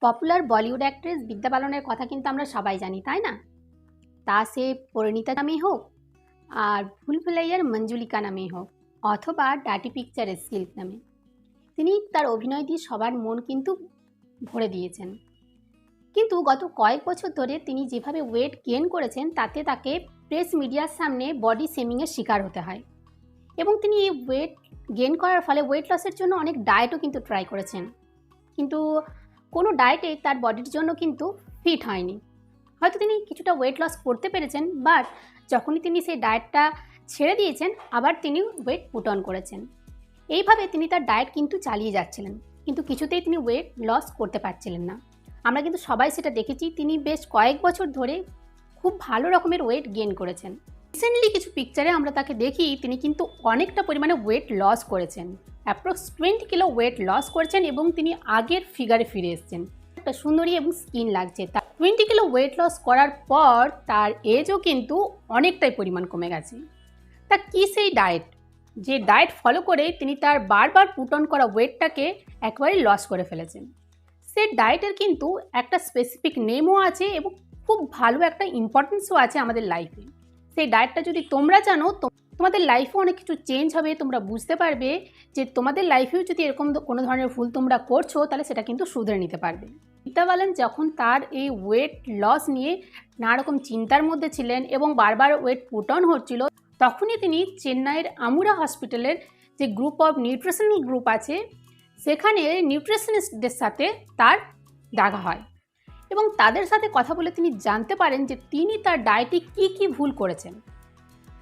Popular Bollywood actress বিদ্যা বালনের কথা কিন্তু আমরা সবাই জানি, তাই না? তা সে পরিণীতা নামেই হোক, আর ভুলভুলাইয়ার মঞ্জুলিকা নামেই হোক, অথবা ডার্টি পিকচারের সিল্ক নামে, তিনি তার অভিনয় দিয়ে সবার মন কিন্তু ভরে দিয়েছেন। কিন্তু গত কয়েক বছর ধরে তিনি যেভাবে ওয়েট গেইন করেছেন, তাতে তাকে প্রেস মিডিয়ার সামনে বডি শেমিংয়ের শিকার হতে হয়। এবং তিনি এই ওয়েট গেইন করার ফলে ওয়েট লসের জন্য অনেক ডায়েটও কিন্তু ট্রাই করেছেন, কিন্তু কোনো ডায়েটে তার বডির জন্য কিন্তু ফিট হয়নি। হয়তো তিনি কিছুটা ওয়েট লস করতে পেরেছেন, বাট যখনই তিনি সেই ডায়েটটা ছেড়ে দিয়েছেন, আবার তিনি ওয়েট পুট অন করেছেন। এইভাবে তিনি তার ডায়েট কিন্তু চালিয়ে যাচ্ছিলেন, কিন্তু কিছুতেই তিনি ওয়েট লস করতে পারছিলেন না। আমরা কিন্তু সবাই সেটা দেখেছি, তিনি বেশ কয়েক বছর ধরে খুব ভালো রকমের ওয়েট গেইন করেছেন। রিসেন্টলি কিছু পিকচারে আমরা তাকে দেখি তিনি কিন্তু অনেকটা পরিমাণে ওয়েট লস করেছেন, অ্যাপ্রক্স 20 কিলো ওয়েট লস করেছেন এবং তিনি আগের ফিগারে ফিরে এসেছেন। একটা সুন্দরী এবং স্কিন লাগছে। তার 20 কিলো ওয়েট লস করার পর তার এজও কিন্তু অনেকটাই পরিমাণ কমে গেছে। তা কি সেই ডায়েট, যে ডায়েট ফলো করে তিনি তার বারবার পুট অন করা ওয়েটটাকে একেবারে লস করে ফেলেছেন? সে ডায়েটের কিন্তু একটা স্পেসিফিক নেমও আছে এবং খুব ভালো একটা ইম্পর্টেন্সও আছে আমাদের লাইফে। সেই ডায়েটটা যদি তোমরা জানো, তোমাদের লাইফেও অনেক কিছু চেঞ্জ হবে। তোমরা বুঝতে পারবে যে তোমাদের লাইফেও যদি এরকম কোনো ধরনের ভুল তোমরা করছো, তাহলে সেটা কিন্তু শুধরে নিতে পারবে। বিদ্যা বালান যখন তার এই ওয়েট লস নিয়ে নানা রকম চিন্তার মধ্যে ছিলেন এবং বারবার ওয়েট পুট অন হচ্ছিল, তখনই তিনি চেন্নাইয়ের আমুরা হসপিটালের যে গ্রুপ অফ নিউট্রিশনাল গ্রুপ আছে, সেখানে নিউট্রিশনিস্টদের সাথে তার দেখা হয় এবং তাদের সাথে কথা বলে তিনি জানতে পারেন যে তিনি তার ডায়েটে কী কী ভুল করেছেন।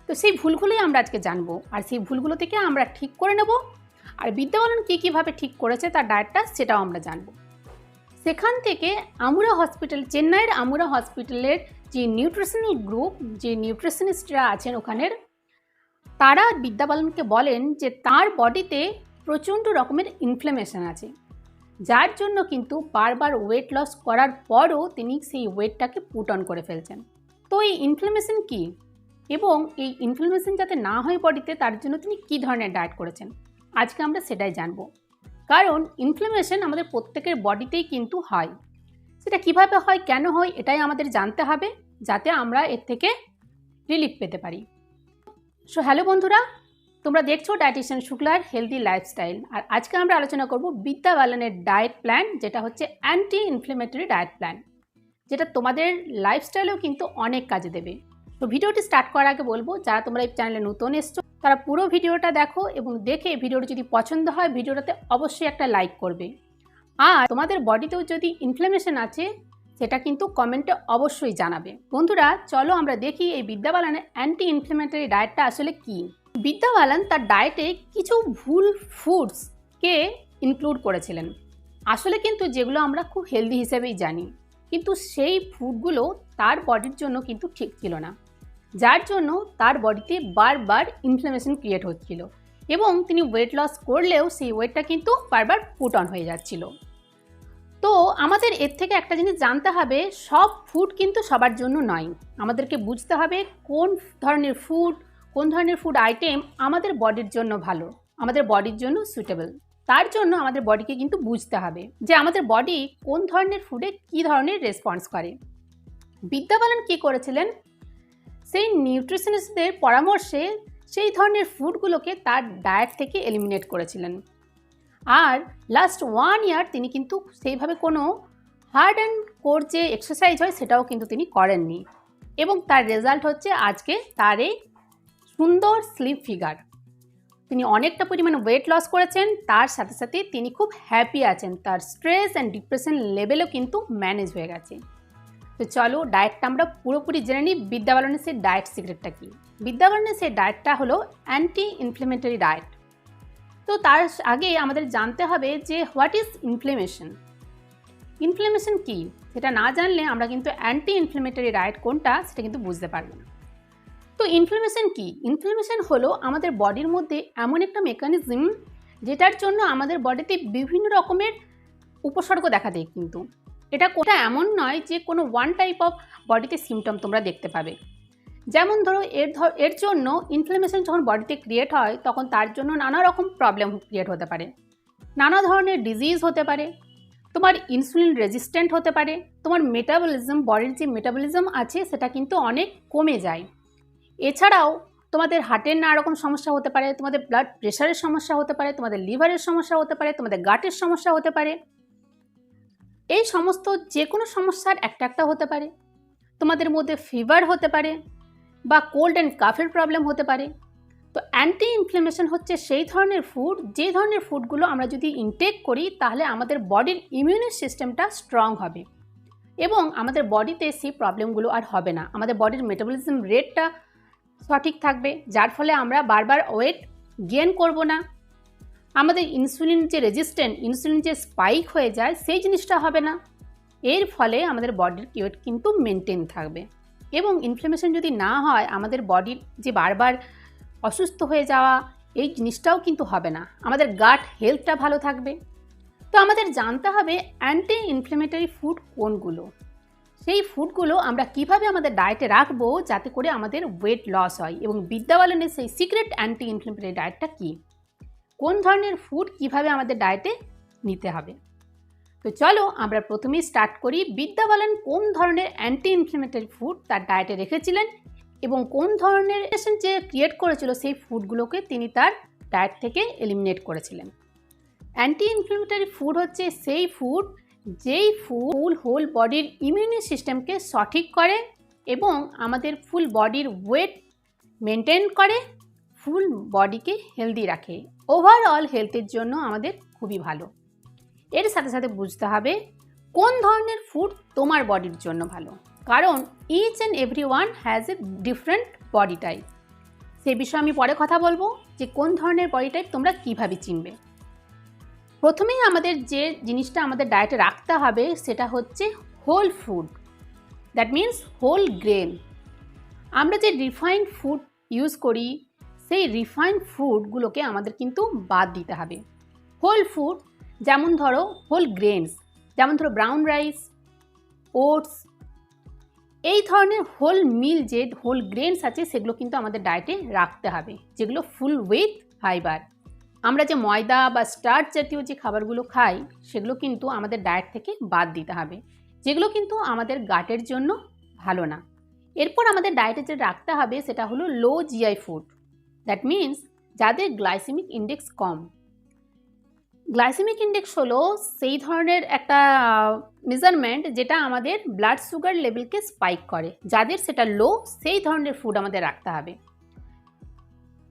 তো সেই ভুলগুলোই আমরা আজকে জানবো, আর সেই ভুলগুলো থেকে আমরা ঠিক করে নেব, আর বিদ্যা বালান কীভাবে ঠিক করেছে তার ডায়েটটা, সেটাও আমরা জানবো। সেখান থেকে আমুরা হসপিটাল, চেন্নাইয়ের আমুরা হসপিটালের যে নিউট্রিশনাল গ্রুপ, যে নিউট্রিশনিস্টরা আছেন ওখানের, তারা বিদ্যা বালানকে বলেন যে তার বডিতে প্রচণ্ড রকমের ইনফ্ল্যামেশন আছে, যার জন্য কিন্তু বারবার ওয়েট লস করার পরও তিনি সেই ওয়েটটাকে পুট অন করে ফেলছেন। তো এই ইনফ্ল্যামেশন কী এবং এই ইনফ্ল্যামেশন যাতে না হয় বডিতে, তার জন্য তিনি কী ধরনের ডায়েট করেছেন, আজকে আমরা সেটাই জানবো। কারণ ইনফ্ল্যামেশন আমাদের প্রত্যেকের বডিতেই কিন্তু হয়, সেটা কিভাবে হয়, কেন হয়, এটাই আমাদের জানতে হবে, যাতে আমরা এর থেকে রিলিফ পেতে পারি। সো হ্যালো বন্ধুরা, তোমরা দেখছো ডায়েটিশিয়ান শুক্লার হেলদি লাইফস্টাইল, আর আজকে আমরা আলোচনা করব বিদ্যা বালানের ডায়েট প্ল্যান, যেটা হচ্ছে অ্যান্টি ইনফ্লেমেটরি ডায়েট প্ল্যান, যেটা তোমাদের লাইফস্টাইলেও কিন্তু অনেক কাজে দেবে। তো ভিডিওটি স্টার্ট করার আগে বলবো, যারা তোমরা এই চ্যানেলে নতুন এসছো, তারা পুরো ভিডিওটা দেখো এবং দেখে ভিডিওটি যদি পছন্দ হয়, ভিডিওটাতে অবশ্যই একটা লাইক করবে। আর তোমাদের বডিতেও যদি ইনফ্ল্যামেশন আছে, সেটা কিন্তু কমেন্টে অবশ্যই জানাবে। বন্ধুরা চলো আমরা দেখি এই বিদ্যা বালানের অ্যান্টি ইনফ্লেমেটরি ডায়েটটা আসলে কী। বিদ্যা বালান তার ডায়েটে কিছু ভুল ফুডসকে ইনক্লুড করেছিলেন, আসলে কিন্তু যেগুলো আমরা খুব হেলদি হিসেবেই জানি, কিন্তু সেই ফুডগুলো তার বডির জন্য কিন্তু ঠিক ছিল না, যার জন্য তার বডিতে বারবার ইনফ্ল্যামেশন ক্রিয়েট হচ্ছিল এবং তিনি ওয়েট লস করলেও সেই ওয়েটটা কিন্তু বারবার পুট অন হয়ে যাচ্ছিল। তো আমাদের এর থেকে একটা জিনিস জানতে হবে, সব ফুড কিন্তু সবার জন্য নয়। আমাদেরকে বুঝতে হবে কোন ধরনের ফুড আইটেম আমাদের বডির জন্য ভালো, আমাদের বডির জন্য সুইটেবল। তার জন্য আমাদের বডিকে কিন্তু বুঝতে হবে যে আমাদের বডি কোন ধরনের ফুডে কী ধরনের রেসপন্স করে। বিদ্যা বালান কী করেছিলেন, সেই নিউট্রিশনিস্টদের পরামর্শে সেই ধরনের ফুডগুলোকে তার ডায়েট থেকে এলিমিনেট করেছিলেন। আর লাস্ট 1 ইয়ার তিনি কিন্তু সেইভাবে কোনো হার্ড অ্যান্ড কোর যে এক্সারসাইজ হয়, সেটাও কিন্তু তিনি করেননি, এবং তার রেজাল্ট হচ্ছে আজকে তার এই সুন্দর স্লিম ফিগার। তিনি অনেকটা পরিমাণে ওয়েট লস করেছেন, তার সাথে সাথে তিনি খুব হ্যাপি আছেন, তার স্ট্রেস অ্যান্ড ডিপ্রেশন লেভেলও কিন্তু ম্যানেজ হয়ে গেছে। তো চলো ডায়েটটা আমরা পুরোপুরি জেনে নিই, বিদ্যা বালানের সেই ডায়েট সিক্রেটটা কী। বিদ্যা বালানের সেই ডায়েটটা হলো অ্যান্টি ইনফ্লেমেটরি ডায়েট। তো তার আগে আমাদের জানতে হবে যে হোয়াট ইজ ইনফ্লেমেশন। ইনফ্লেমেশন কী সেটা না জানলে আমরা কিন্তু অ্যান্টি ইনফ্লেমেটরি ডায়েট কোনটা সেটা কিন্তু বুঝতে পারবো না। তো ইনফ্লেমেশন কী? ইনফ্লেমেশন হলো আমাদের বডির মধ্যে এমন একটা মেকানিজম, যেটার জন্য আমাদের বডিতে বিভিন্ন রকমের উপসর্গ দেখা দেয়। কিন্তু এটা এমন নয় যে কোনো ওয়ান টাইপ অফ বডিতে সিমটম তোমরা দেখতে পাবে। যেমন ধরো এর জন্য ইনফ্লেমেশন যখন বডিতে ক্রিয়েট হয়, তখন তার জন্য নানা রকম প্রবলেম ক্রিয়েট হতে পারে, নানা ধরনের ডিজিজ হতে পারে। তোমার ইনসুলিন রেজিস্ট্যান্ট হতে পারে, তোমার মেটাবলিজম, বডির যে মেটাবলিজম আছে সেটা কিন্তু অনেক কমে যায়। এছাড়াও তোমাদের হার্টের নানা রকম সমস্যা হতে পারে, তোমাদের ব্লাড প্রেশারের সমস্যা হতে পারে, তোমাদের লিভারের সমস্যা হতে পারে, তোমাদের গাটের সমস্যা হতে পারে। এই সমস্ত যে কোনো সমস্যার একটা হতে পারে। তোমাদের মধ্যে ফিভার হতে পারে বা কোল্ড অ্যান্ড কাফের প্রবলেম হতে পারে। তো অ্যান্টি ইনফ্লেমেশন হচ্ছে সেই ধরনের ফুড, যে ধরনের ফুডগুলো আমরা যদি ইনটেক করি তাহলে আমাদের বডির ইমিউনি সিস্টেমটা স্ট্রং হবে এবং আমাদের বডিতে সেই প্রবলেমগুলো আর হবে না। আমাদের বডির মেটাবলিজম রেটটা সঠিক থাকবে, যার ফলে আমরা বারবার ওয়েট গেইন করব না। আমাদের ইনসুলিন যে রেজিস্ট্যান্ট, ইনসুলিন যে স্পাইক হয়ে যায় সেই জিনিসটা হবে না। এর ফলে আমাদের বডির ওয়েট কিন্তু মেনটেন থাকবে এবং ইনফ্লেমেশন যদি না হয় আমাদের বডির যে বারবার অসুস্থ হয়ে যাওয়া এই জিনিসটাও কিন্তু হবে না। আমাদের গাট হেলথটা ভালো থাকবে। তো আমাদের জানতে হবে অ্যান্টি ইনফ্লেমেটরি ফুড কোনগুলো, সেই ফুডগুলো আমরা কিভাবে আমাদের ডায়েটে রাখবো যাতে করে আমাদের ওয়েট লস হয় এবং বিদ্যা বালনের সেই সিক্রেট অ্যান্টি ইনফ্লেমেটরি ডায়েটটা কী, কোন ধরনের ফুড কিভাবে আমাদের ডায়েটে নিতে হবে। তো চলো আমরা প্রথমেই স্টার্ট করি বিদ্যা বালন কোন ধরনের অ্যান্টি ইনফ্লেমেটরি ফুড তার ডায়েটে রেখেছিলেন এবং কোন ধরনের যে ক্রিয়েট করেছিল সেই ফুডগুলোকে তিনি তার ডায়েট থেকে এলিমিনেট করেছিলেন। অ্যান্টি ইনফ্লেমেটরি ফুড হচ্ছে সেই ফুড যেই ফুড হোল বডির ইমিউনি সিস্টেমকে সঠিক করে এবং আমাদের ফুল বডির ওয়েট মেনটেন করে, ফুল বডিকে হেলদি রাখে, ওভারঅল হেলথের জন্য আমাদের খুবই ভালো। এর সাথে সাথে বুঝতে হবে কোন ধরনের ফুড তোমার বডির জন্য ভালো, কারণ each and every one has a different body type. সে বিষয়ে আমি পরে কথা বলবো যে কোন ধরনের বডি টাইপ তোমরা কীভাবে চিনবে। প্রথমেই আমাদের যে জিনিসটা আমাদের ডায়েটে রাখতে হবে সেটা হচ্ছে whole food, that means whole grain. আমরা যে রিফাইন্ড ফুড ইউজ করি সেই রিফাইন্ড ফুডগুলোকে আমাদের কিন্তু বাদ দিতে হবে। হোল ফুড যেমন ধরো হোল গ্রেনস, যেমন ধরো ব্রাউন রাইস, ওটস, এই ধরনের হোল মিল যে হোল গ্রেনস আছে সেগুলো কিন্তু আমাদের ডায়েটে রাখতে হবে, যেগুলো ফুল উইথ ফাইবার। আমরা যে ময়দা বা স্টার্চ জাতীয় যে খাবারগুলো খাই সেগুলো কিন্তু আমাদের ডায়েট থেকে বাদ দিতে হবে, যেগুলো কিন্তু আমাদের গাটের জন্য ভালো না। এরপর আমাদের ডায়েটে যে রাখতে হবে সেটা হলো লো জিআই ফুড, দ্যাট মিন্স যাদের গ্লাইসেমিক ইন্ডেক্স কম। গ্লাইসেমিক ইন্ডেক্স হলো সেই ধরনের একটা মেজারমেন্ট যেটা আমাদের ব্লাড সুগার লেভেলকে স্পাইক করে, যাদের সেটা লো সেই ধরনের ফুড আমাদের রাখতে হবে।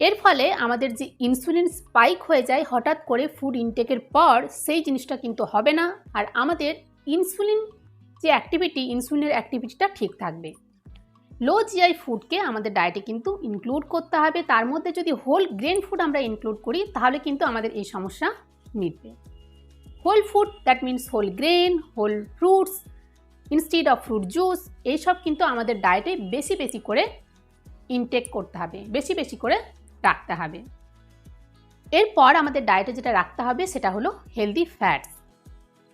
এর ফলে আমাদের যে ইনসুলিন স্পাইক হয়ে যায় হঠাৎ করে ফুড ইনটেকের পর, সেই জিনিসটা কিন্তু হবে না, আর আমাদের ইনসুলিন যে অ্যাক্টিভিটি, ইনসুলিনের অ্যাক্টিভিটিটা ঠিক থাকবে। লো জিআই ফুডকে আমাদের ডায়েটে কিন্তু ইনক্লুড করতে হবে। তার মধ্যে যদি হোল গ্রেন ফুড আমরা ইনক্লুড করি তাহলে কিন্তু আমাদের এই সমস্যা মিটবে। Whole food that means whole grain, whole fruits instead of fruit juice, এইসব কিন্তু আমাদের ডায়েটে বেশি বেশি করে ইনটেক করতে হবে, বেশি বেশি করে রাখতে হবে। এরপর আমাদের ডায়েটে যেটা রাখতে হবে সেটা হলো হেলদি ফ্যাটস।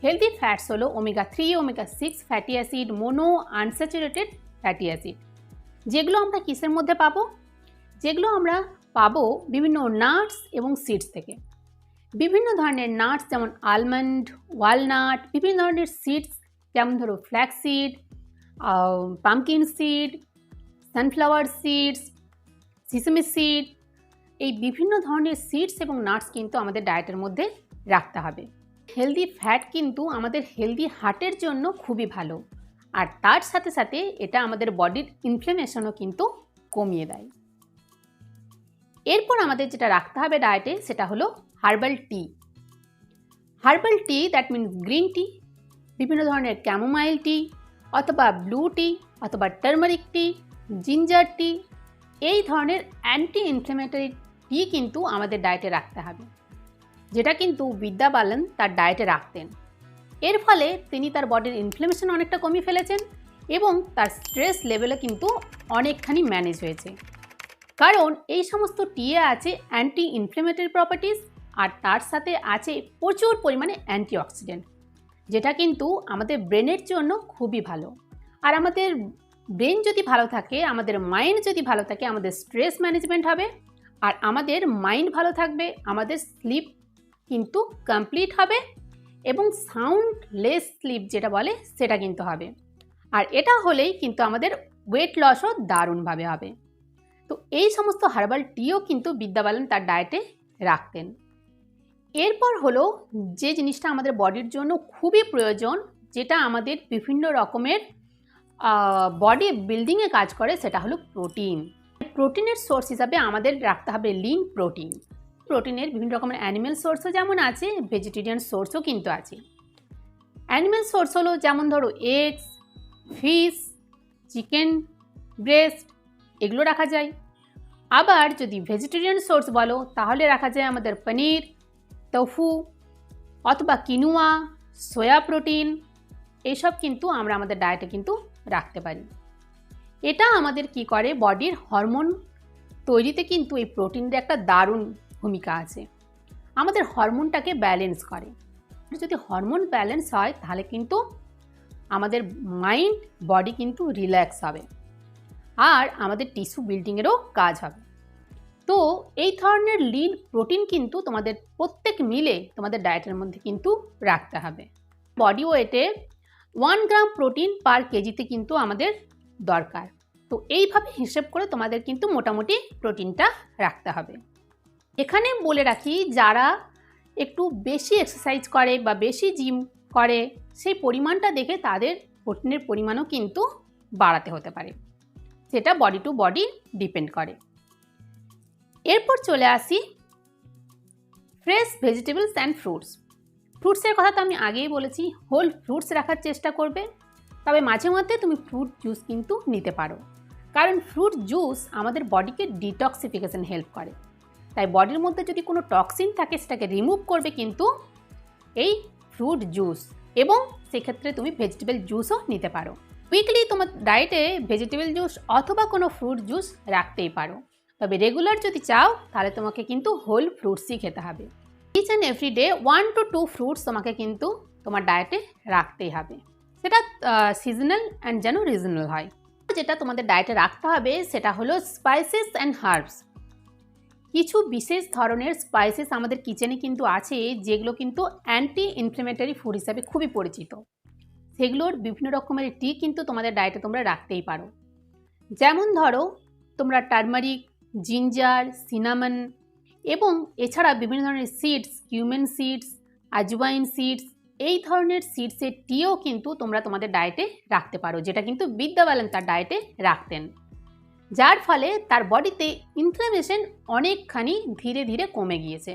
হেলদি ফ্যাটস হলো omega 3, omega 6 fatty acid, mono unsaturated fatty acid, যেগুলো আমরা কিসের মধ্যে পাবো, যেগুলো আমরা পাবো বিভিন্ন নাটস এবং সিডস থেকে। বিভিন্ন ধরনের নাটস যেমন আলমন্ড, ওয়ালনাট, বিভিন্ন ধরনের সিডস যেমন ধরো flax seed, pumpkin seed, sunflower seeds, sesame seed, এই বিভিন্ন ধরনের সিডস এবং নাটস কিন্তু আমাদের ডায়েটের মধ্যে রাখতে হবে। হেলদি ফ্যাট কিন্তু আমাদের হেলদি হার্টের জন্য খুবই ভালো, আর তার সাথে সাথে এটা আমাদের বডির ইনফ্লেমেশনও কিন্তু কমিয়ে দেয়। এরপর আমাদের যেটা রাখতে হবে ডায়েটে সেটা হলো herbal tea. Herbal tea that means green tea, বিভিন্ন ধরনের ক্যামোমাইল টি অথবা ব্লু টি অথবা টার্মারিক টি, জিঞ্জার টি, এই ধরনের অ্যান্টি ইনফ্লেমেটরি টি কিন্তু আমাদের ডায়েটে রাখতে হবে, যেটা কিন্তু বিদ্যা বালন তার ডায়েটে রাখতেন। এর ফলে তিনি তার বডির ইনফ্লেমেশন অনেকটা কমিয়ে ফেলেছেন এবং তার স্ট্রেস লেভেলও কিন্তু অনেকখানি ম্যানেজ হয়েছে, কারণ এই সমস্ত টিয়ে আছে অ্যান্টি ইনফ্লেমেটরি প্রপার্টিস আর তার সাথে আছে প্রচুর পরিমাণে অ্যান্টিঅক্সিডেন্ট, যেটা কিন্তু আমাদের ব্রেনের জন্য খুবই ভালো। আর আমাদের ব্রেন যদি ভালো থাকে, আমাদের মাইন্ড যদি ভালো থাকে, আমাদের স্ট্রেস ম্যানেজমেন্ট হবে, আর আমাদের মাইন্ড ভালো থাকবে, আমাদের স্লিপ কিন্তু কমপ্লিট হবে এবং সাউন্ডলেস স্লিপ যেটা বলে সেটা কিন্তু হবে। আর এটা হলেই কিন্তু আমাদের ওয়েট লসও দারুণভাবে হবে। তো এই সমস্ত হার্বাল টিও কিন্তু বিদ্যা বালান তার ডায়েটে রাখতেন। এরপর হলো যে জিনিসটা আমাদের বডির জন্য খুবই প্রয়োজন, যেটা আমাদের বিভিন্ন রকমের বডি বিল্ডিংয়ে কাজ করে, সেটা হলো প্রোটিন। প্রোটিনের সোর্স হিসাবে আমাদের রাখতে হবে লিন প্রোটিন। প্রোটিনের বিভিন্ন রকমের অ্যানিম্যাল সোর্সও যেমন আছে, ভেজিটেরিয়ান সোর্সও কিন্তু আছে। অ্যানিম্যাল সোর্স হলো যেমন ধরো এগস, ফিশ, চিকেন ব্রেস্ট, এগুলো রাখা যায়। আবার যদি ভেজিটেরিয়ান সোর্স বলো তাহলে রাখা যায় আমাদের পনির, তোফু অথবা কিনুয়া, সোয়া প্রোটিন, এইসব কিন্তু আমরা আমাদের ডায়েটে কিন্তু রাখতে পারি। এটা আমাদের কি করে, বডির হরমোন তৈরিতে কিন্তু এই প্রোটিনের একটা দারুণ ভূমিকা আছে। আমাদের হরমোনটাকে ব্যালেন্স করে। যদি হরমোন ব্যালেন্স হয় তাহলে কিন্তু আমাদের মাইন্ড বডি কিন্তু রিল্যাক্স হবে আর আমাদের টিস্যু বিল্ডিংয়েরও কাজ হবে। তো এই ধরনের লিন প্রোটিন কিন্তু তোমাদের প্রত্যেক মিলে তোমাদের ডায়েটের মধ্যে কিন্তু রাখতে হবে। বডি ওয়েটে 1 গ্রাম প্রোটিন পার কেজিতে কিন্তু আমাদের দরকার। তো এইভাবে হিসেব করে তোমাদের কিন্তু মোটামুটি প্রোটিনটা রাখতে হবে। এখানে বলে রাখি, যারা একটু বেশি এক্সারসাইজ করে বা বেশি জিম করে সেই পরিমাণটা দেখে তাদের প্রোটিনের পরিমাণও কিন্তু বাড়াতে হতে পারে, সেটা বডি টু বডি ডিপেন্ড করে। এরপর চলে আসি ফ্রেশ ভেজিটেবলস অ্যান্ড ফ্রুটস। ফ্রুটসের কথা তো আমি আগেই বলেছি, হোল ফ্রুটস রাখার চেষ্টা করবে। তবে মাঝে মধ্যে তুমি ফ্রুট জুস কিন্তু নিতে পারো, কারণ ফ্রুট জুস আমাদের বডিকে ডিটক্সিফিকেশন হেল্প করে। তাই বডির মধ্যে যদি কোনো টক্সিন থাকে সেটাকে রিমুভ করবে কিন্তু এই ফ্রুট জুস, এবং সেক্ষেত্রে তুমি ভেজিটেবল জুসও নিতে পারো। উইকলি তোমার ডায়েটে ভেজিটেবল জুস অথবা কোনো ফ্রুট জুস রাখতেই পারো। তবে রেগুলার যদি চাও তাহলে তোমাকে কিন্তু হোল ফ্রুটসই খেতে হবে। Each and every day 1 to 2 fruits তোমাকে কিন্তু তোমার ডায়েটে রাখতেই হবে। সেটা সিজনাল অ্যান্ড যেন রিজনাল হয়। যেটা তোমাদের ডায়েটে রাখতে হবে সেটা হলো স্পাইসেস অ্যান্ড হার্বস। কিছু বিশেষ ধরনের স্পাইসেস আমাদের কিচেনে কিন্তু আছে, যেগুলো কিন্তু অ্যান্টি ইনফ্লেমেটরি ফুড হিসাবে খুবই পরিচিত। সেগুলোর বিভিন্ন রকমের টি কিন্তু তোমাদের ডায়েটে তোমরা রাখতেই পারো। যেমন ধরো তোমরা টারমারিক, জিঞ্জার, সিনামন এবং এছাড়া বিভিন্ন ধরনের seeds, cumin seeds, ajwain seeds, এই ধরনের সিডসের টিও কিন্তু তোমরা তোমাদের ডায়েটে রাখতে পারো, যেটা কিন্তু বিদ্যা বালান তার ডায়েটে রাখতেন, যার ফলে তার বডিতে ইনফ্লামেশন অনেকখানি ধীরে ধীরে কমে গিয়েছে।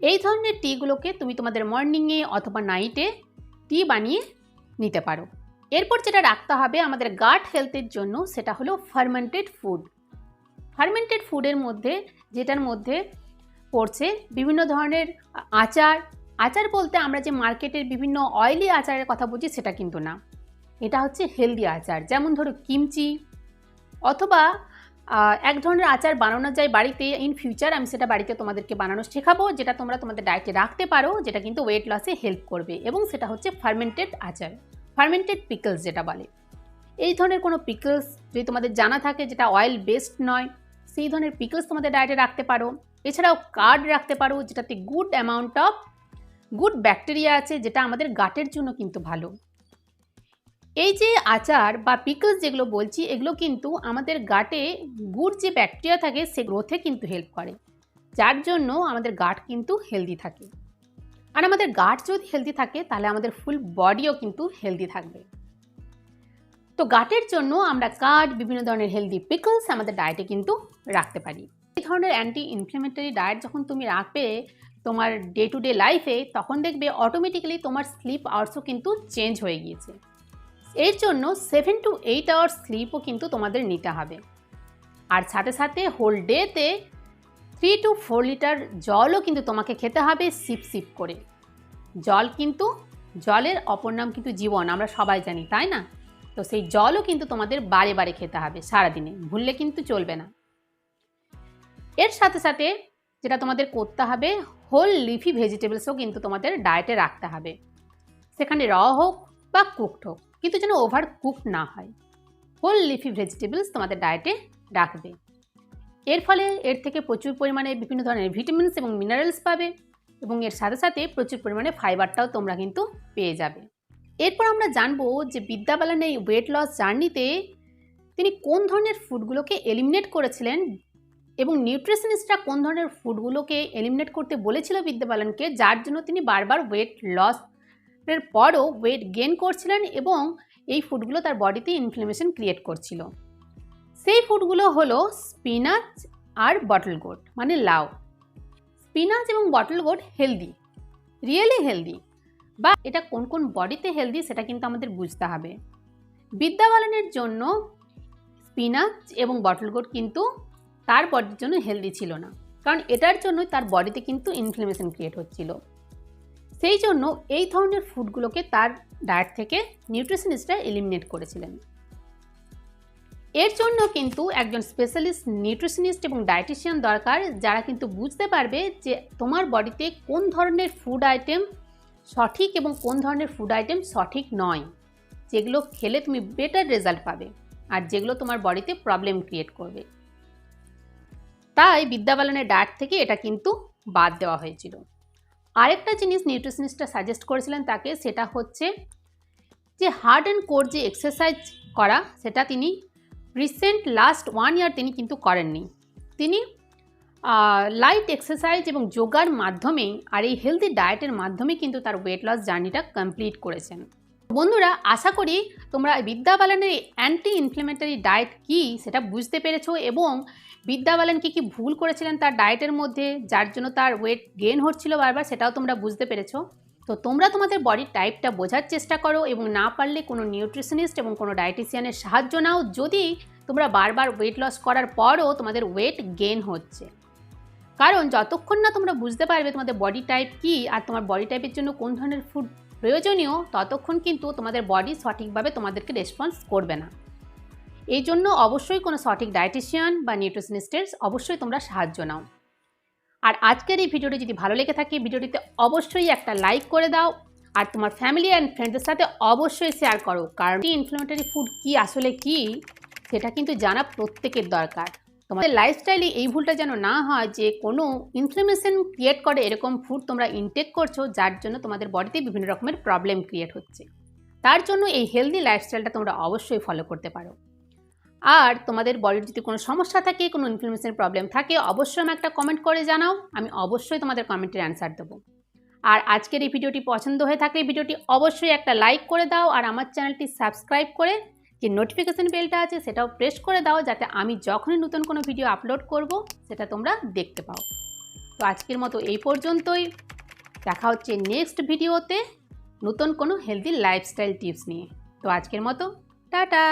এই ধরনের টিগুলোকে তুমি তোমাদের মর্নিংয়ে অথবা নাইটে টি বানিয়ে নিতে পারো। এরপর যেটা রাখতে হবে আমাদের গাট হেলথের জন্য সেটা হলো ফার্মেন্টেড ফুড। ফার্মেন্টেড ফুডের মধ্যে যেটার মধ্যে পড়ছে বিভিন্ন ধরনের আচার। আচার বলতে আমরা যে মার্কেটের বিভিন্ন অয়েলি আচারের কথা বলছি সেটা কিন্তু না, এটা হচ্ছে হেলদি আচার। যেমন ধরো কিমচি, অথবা এক ধরনের আচার বানানো যায় বাড়িতে। ইন ফিউচার আমি সেটা বাড়িতে তোমাদেরকে বানানো শেখাবো, যেটা তোমরা তোমাদের ডায়েটে রাখতে পারো, যেটা কিন্তু ওয়েট লসে হেল্প করবে। এবং সেটা হচ্ছে ফার্মেন্টেড আচার, ফার্মেন্টেড পিকলস যেটা বলে। এই ধরনের কোনো পিকলস যদি তোমাদের জানা থাকে যেটা অয়েল বেসড নয়, সেই ধরনের পিকলস তোমাদের ডায়েটে রাখতে পারো। এছাড়াও কার্ড রাখতে পারো, যেটাতে good amount of good bacteria আছে, যেটা আমাদের গাটের জন্য কিন্তু ভালো। এই যে আচার বা পিকলস যেগুলো বলছি, এগুলো কিন্তু আমাদের গাটে গুড যে ব্যাকটেরিয়া থাকে সে গ্রোথে কিন্তু হেল্প করে, যার জন্য আমাদের গাট কিন্তু হেলদি থাকে। আর আমাদের গাট যদি হেলদি থাকে তাহলে আমাদের ফুল বডিও কিন্তু হেলদি থাকবে। তো গাটের জন্য আমরা কার্ড, বিভিন্ন ধরনের হেলদি পিকলস আমাদের ডায়েটে কিন্তু রাখতে পারি। এই ধরনের অ্যান্টি ইনফ্লেমেটরি ডায়েট যখন তুমি রাখবে তোমার ডে টু ডে লাইফে, তখন দেখবে অটোমেটিক্যালি তোমার স্লিপ আওয়ার্সও কিন্তু চেঞ্জ হয়ে গিয়েছে। এর জন্য 7 to 8 আওয়ার্স স্লিপও কিন্তু তোমাদের নিতে হবে। আর সাথে সাথে হোল ডেতে 3 to 4 লিটার জলও কিন্তু তোমাকে খেতে হবে সিপ সিপ করে। জল কিন্তু, জলের অপর নাম কিন্তু জীবন, আমরা সবাই জানি, তাই না? তো সেই জলও কিন্তু তোমাদের বারে বারে খেতে হবে সারাদিনে, ভুললে কিন্তু চলবে না। এর সাথে সাথে যেটা তোমাদের করতে হবে, হোল লিফি ভেজিটেবলসও কিন্তু তোমাদের ডায়েটে রাখতে হবে। সেখানে র হোক বা কুকড হোক, কিন্তু যেন ওভার কুকড না হয়। হোল লিফি ভেজিটেবলস তোমাদের ডায়েটে রাখবে। এর ফলে এর থেকে প্রচুর পরিমাণে বিভিন্ন ধরনের ভিটামিনস এবং মিনারেলস পাবে, এবং এর সাথে সাথে প্রচুর পরিমাণে ফাইবারটাও তোমরা কিন্তু পেয়ে যাবে। এরপর আমরা জানবো যে বিদ্যা বালান এই ওয়েট লস জার্নিতে তিনি কোন ধরনের ফুডগুলোকে এলিমিনেট করেছিলেন এবং নিউট্রিশনিস্টরা কোন ধরনের ফুডগুলোকে এলিমিনেট করতে বলেছিল বিদ্যা বালানকে, যার জন্য তিনি বারবার ওয়েট লসের পরও ওয়েট গেইন করছিলেন এবং এই ফুডগুলো তার বডিতে ইনফ্লামেশন ক্রিয়েট করছিল। সেই ফুডগুলো হলো স্পিনাচ আর বটল গোট মানে লাউ। স্পিনাচ এবং bottle goat healthy, really healthy, বা এটা কোন কোন বডিতে হেলদি সেটা কিন্তু আমাদের বুঝতে হবে। বিদ্যা বালানের জন্য স্পিনাচ এবং বটল গোট কিন্তু তার বডির জন্য হেলদি ছিল না, কারণ এটার জন্য তার বডিতে কিন্তু ইনফ্লামেশন ক্রিয়েট হচ্ছিল। সেই জন্য এই ধরনের ফুডগুলোকে তার ডায়েট থেকে নিউট্রিশনিস্টরা এলিমিনেট করেছিলেন। এর জন্য কিন্তু একজন স্পেশালিস্ট নিউট্রিশনিস্ট এবং ডায়েটিশিয়ান দরকার, যারা কিন্তু বুঝতে পারবে যে তোমার বডিতে কোন ধরনের ফুড আইটেম সঠিক এবং কোন ধরনের ফুড আইটেম সঠিক নয়, যেগুলো খেলে তুমি বেটার রেজাল্ট পাবে আর যেগুলো তোমার বডিতে প্রবলেম ক্রিয়েট করবে। তাই বিদ্যা বালানের ডায়েট থেকে এটা কিন্তু বাদ দেওয়া হয়েছিল। আরেকটা জিনিস নিউট্রিশনিস্টরা সাজেস্ট করেছিলেন তাকে, সেটা হচ্ছে যে হার্ড অ্যান্ড কোর যে এক্সারসাইজ করা, সেটা তিনি রিসেন্ট লাস্ট 1 ইয়ার তিনি কিন্তু করেননি। তিনি লাইট এক্সারসাইজ এবং যোগার মাধ্যমে আর এই হেলদি ডায়েটের মাধ্যমে কিন্তু তার ওয়েট লস জার্নিটা কমপ্লিট করেছেন। বন্ধুরা, আশা করি তোমরা বিদ্যা বালানের অ্যান্টি ইনফ্লেমেটরি ডায়েট কী সেটা বুঝতে পেরেছো এবং বিদ্যা বালান কী কী ভুল করেছিলেন তার ডায়েটের মধ্যে, যার জন্য তার ওয়েট গেইন হচ্ছিল বারবার, সেটাও তোমরা বুঝতে পেরেছো। তো তোমরা তোমাদের বডির টাইপটা বোঝার চেষ্টা করো এবং না পারলে কোনো নিউট্রিশনিস্ট এবং কোনো ডায়েটিশিয়ানের সাহায্য নাও, যদি তোমরা বারবার ওয়েট লস করার পরও তোমাদের ওয়েট গেইন হচ্ছে। কারণ যতক্ষণ না তোমরা বুঝতে পারবে তোমাদের বডি টাইপ কী আর তোমার বডি টাইপের জন্য কোন ধরনের ফুড প্রয়োজনীয়, ততক্ষণ কিন্তু তোমাদের বডি সঠিকভাবে তোমাদেরকে রেসপন্স করবে না। এই জন্য অবশ্যই কোনো সঠিক ডায়েটিশিয়ান বা নিউট্রিশনিস্টের অবশ্যই তোমরা সাহায্য নাও। আর আজকের এই ভিডিওটি যদি ভালো লেগে থাকে, ভিডিওটিতে অবশ্যই একটা লাইক করে দাও আর তোমার ফ্যামিলি অ্যান্ড ফ্রেন্ডসদের সাথে অবশ্যই শেয়ার করো, কারণ ইনফ্ল্যামেটরি ফুড কী আসলে কী সেটা কিন্তু জানা প্রত্যেকের দরকার। তোমাদের লাইফস্টাইলে এই ভুলটা যেন না হয় যে কোনো ইনফ্লামেশন ক্রিয়েট করে এরকম ফুড তোমরা ইনটেক করছো, যার জন্য তোমাদের বডিতে বিভিন্ন রকমের প্রবলেম ক্রিয়েট হচ্ছে। তার জন্য এই হেলদি লাইফস্টাইলটা তোমরা অবশ্যই ফলো করতে পারো। আর তোমাদের বডির যদি কোনো সমস্যা থাকে, কোনো ইনফ্লামেশনের প্রবলেম থাকে, অবশ্যই আমাকে একটা কমেন্ট করে জানাও, আমি অবশ্যই তোমাদের কমেন্টের অ্যান্সার দেবো। আর আজকের এই ভিডিওটি পছন্দ হয়ে থাকলে ভিডিওটি অবশ্যই একটা লাইক করে দাও আর আমার চ্যানেলটি সাবস্ক্রাইব করে যে নোটিফিকেশন বেলটা আছে সেটাও প্রেস করে দাও, যাতে আমি যখনই নতুন কোনো ভিডিও আপলোড করব সেটা তোমরা দেখতে পাও। তো আজকের মতো এই পর্যন্তই, দেখা হচ্ছে নেক্সট ভিডিওতে নতুন কোনো হেলদি লাইফস্টাইল টিপস নিয়ে। তো আজকের মতো টাটা।